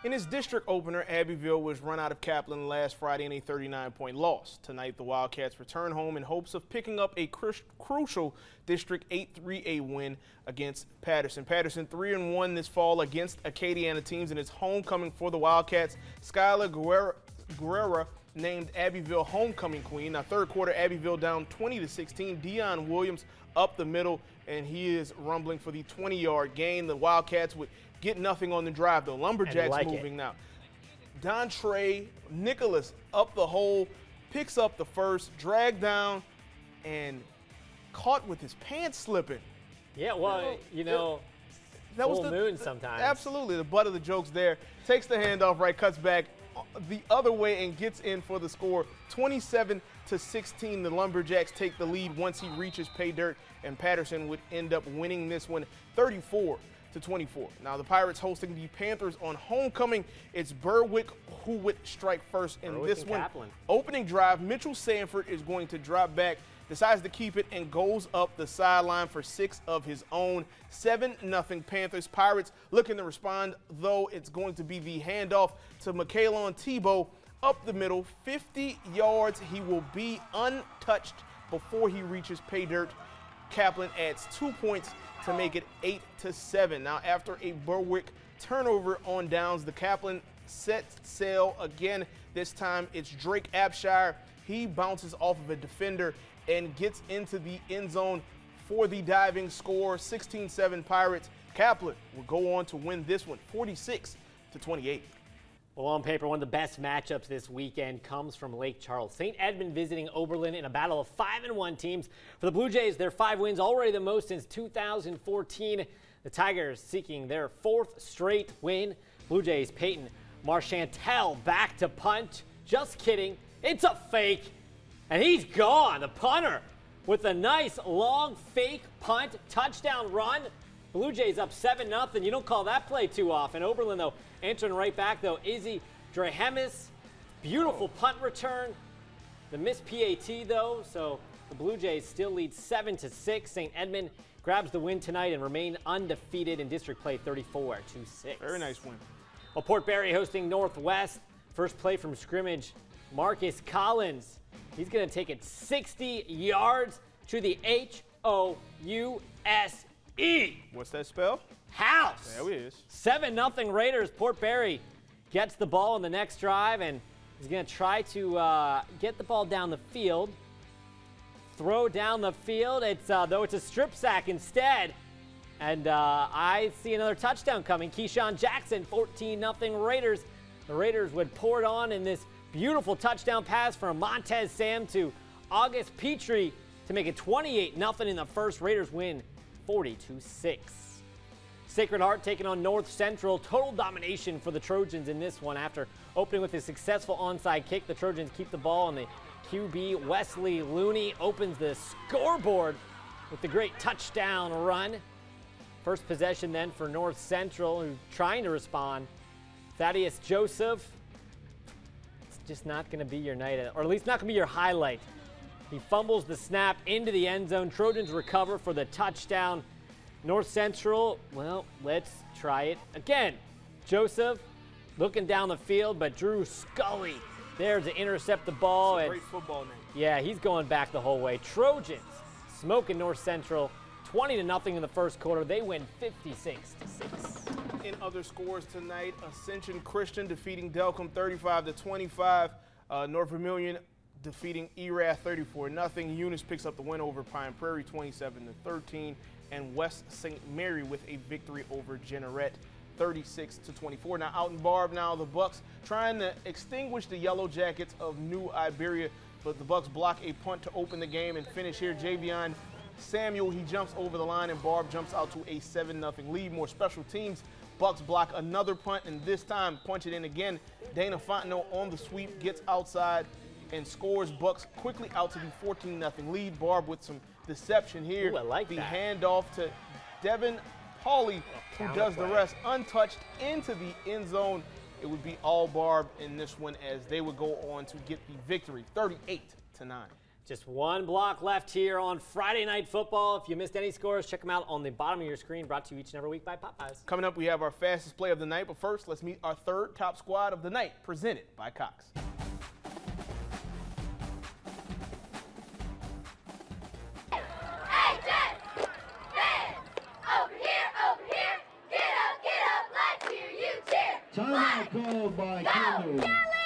In his district opener, Abbeville was run out of Kaplan last Friday in a 39-point loss. Tonight, the Wildcats return home in hopes of picking up a crucial District 8-3A win against Patterson. Patterson 3-1 this fall against Acadiana teams in its homecoming for the Wildcats. Skylar Guerrera named Abbeville homecoming queen. Now, third quarter, Abbeville down 20-16. Dion Williams up the middle, and he is rumbling for the 20-yard gain. The Wildcats would get nothing on the drive, though. Lumberjacks moving now. Dontre Nicholas up the hole, picks up the first, dragged down, and caught with his pants slipping. Yeah, well, you know, that was the moon sometimes. Absolutely, the butt of the joke's there. Takes the handoff right, cuts back the other way and gets in for the score. 27-16, the Lumberjacks take the lead once he reaches pay dirt, and Patterson would end up winning this one 34-24. Now the Pirates hosting the Panthers on homecoming. It's Berwick who would strike first in this one. Kaplan. Opening drive, Mitchell Sanford is going to drop back, decides to keep it, and goes up the sideline for 6 of his own. 7-0 Panthers. Pirates looking to respond, though it's going to be the handoff to Michaelon Tebow up the middle, 50 yards. He will be untouched before he reaches pay dirt. Kaplan adds 2 points to make it 8-7. Now, after a Berwick turnover on downs, the Kaplan sets sail again. This time it's Drake Abshire. He bounces off of a defender and gets into the end zone for the diving score. 16-7 Pirates. Kaplan will go on to win this one 46-28. Well, on paper, one of the best matchups this weekend comes from Lake Charles. St. Edmund visiting Overland in a battle of 5-1 teams. For the Blue Jays, their 5 wins, already the most since 2014. The Tigers seeking their 4th straight win. Blue Jays, Peyton Marchantel back to punt. Just kidding. It's a fake. And he's gone. The punter with a nice long fake punt touchdown run. Blue Jays up 7-0. You don't call that play too often. Overland, though, entering right back, though. Izzy Drehemis, beautiful punt return. The missed PAT, though, so the Blue Jays still lead 7-6. St. Edmund grabs the win tonight and remain undefeated in district play 34-6. Very nice win. Well, Port Barre hosting Northwest. First play from scrimmage, Marcus Collins. He's going to take it 60 yards to the House. What's that spell? House. There he is. 7-0 Raiders. Port Barre gets the ball in the next drive, and he's going to try to get the ball down the field. Throw down the field. Though it's a strip sack instead. And I see another touchdown coming. Keyshawn Jackson, 14-0 Raiders. The Raiders would pour it on in this beautiful touchdown pass from Montez Sam to August Petrie to make it 28-0 in the first. Raiders win 40-6. Sacred Heart taking on North Central. Total domination for the Trojans in this one. After opening with a successful onside kick, the Trojans keep the ball, and the QB Wesley Looney opens the scoreboard with the great touchdown run. First possession then for North Central, who's trying to respond. Thaddeus Joseph. It's just not going to be your night, or at least not going to be your highlight. He fumbles the snap into the end zone. Trojans recover for the touchdown. North Central, well, let's try it again. Joseph looking down the field, but Drew Scully there to intercept the ball. That's a great football name. Yeah, he's going back the whole way. Trojans smoking North Central 20-0 in the first quarter. They win 56-6. In other scores tonight, Ascension Christian defeating Delcom 35-25. North Vermilion defeating Erath 34-0. Eunice picks up the win over Pine Prairie 27-13. And West St. Mary with a victory over Jeanerette 36-24. Now out in Barbe now, the Bucks trying to extinguish the Yellow Jackets of New Iberia, but the Bucks block a punt to open the game and finish here. Javion Samuel, he jumps over the line, and Barbe jumps out to a 7-0 lead. More special teams. Bucks block another punt, and this time punch it in again. Dana Fontenot on the sweep, gets outside and scores. Bucks quickly out to the 14-0 lead. Barbe with some deception here. Ooh, I like the that. handoff to Devin Pauly, who does the rest untouched into the end zone. It would be all Barbe in this one, as they would go on to get the victory 38-9. Just one block left here on Friday Night Football. If you missed any scores, check them out on the bottom of your screen, brought to you each and every week by Popeyes. Coming up, we have our fastest play of the night, but first, let's meet our third top squad of the night, presented by Cox. Timeout called by Kendall.